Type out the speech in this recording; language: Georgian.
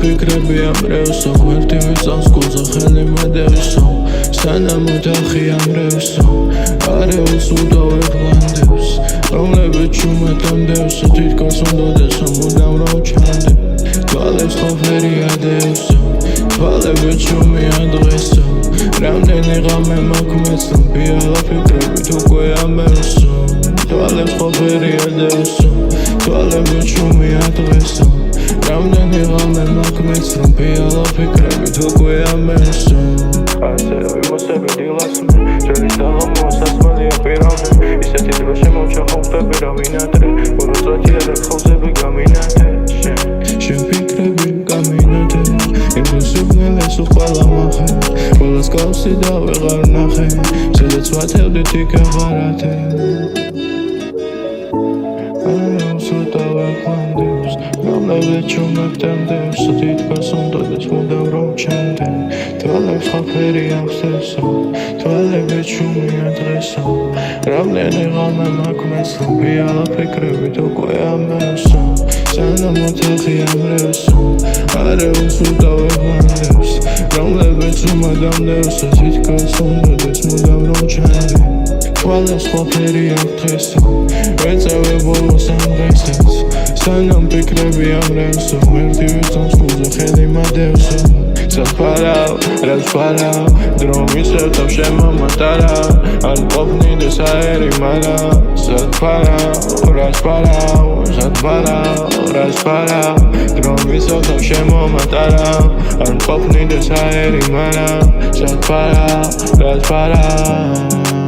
ფიქრები ამრევსო ღმერთი მიწავს გულზე ხელი მედევსო სანამ ოთახი ამრევსო არეულს უდავებ ლანდებს რომლებიც ჩუმეტამდევსო თითქოს უნდოდესო მუდამ რომ ჩანდებ თვალებს ყოფერი ადევსო თვალები ჩუმია დღესო რამდენი ღამე მაქვს რომ პიალა ფიქრებით უკვე ამევსო თვალებს ყოფერი ადევსო თვალები ჩუმია დღესო რამდენი ღამე მაქვს რომ პიალა ფიქრებით უკვე ამევსო ასევე მოსები დილასმე ჯერის დაღამოა სასმელია პირავნე ისეთი დრო შემოვჩა ხომხდები რა ვინატრე უბრალოდ რა ხავსები გამინათე შენ ფიქრები გამინათე იმსუბნელეს უყალა მახე ყველას გავსი და ვეღარ ნახე სადაც ვათევდით იქ აღარათე არეულს რომლებიც ჩუმეტამდევს თითქოს უნდოდეს მუდამ რომ ჩანდე თვალებს ყოფერი ახსესო თვალები ჩუმია დღესო რამდენი ღამე მაქვს რომ პიალა ფიქრებით უკვე ამევსო სანამ ოთახი ამრევსო არეულს უდავებ ლანდებს რომლებიც უმადამდევსო თითქოს უნდოდეს მუდამ რომ ჩანდე თვალებს ყოფერი ახსესო ვეწევე ბოლოს ამ დღესაც სანამ ფიქრები ამრევსო ღმერთი მიწავს გულზე ხელი მედევსო სად ფარავ, რაც ფარავ დრო მისევ თავ შემომატარავ არ ყოფნიდეს აერი მარა სად ფარავ, რაც ფარავ სად ფარავ, რაც ფარავ დრო მისევ თავ შემომატარავ არ ყოფნიდეს აერი მარა სად ფარავ, რაც ფარავ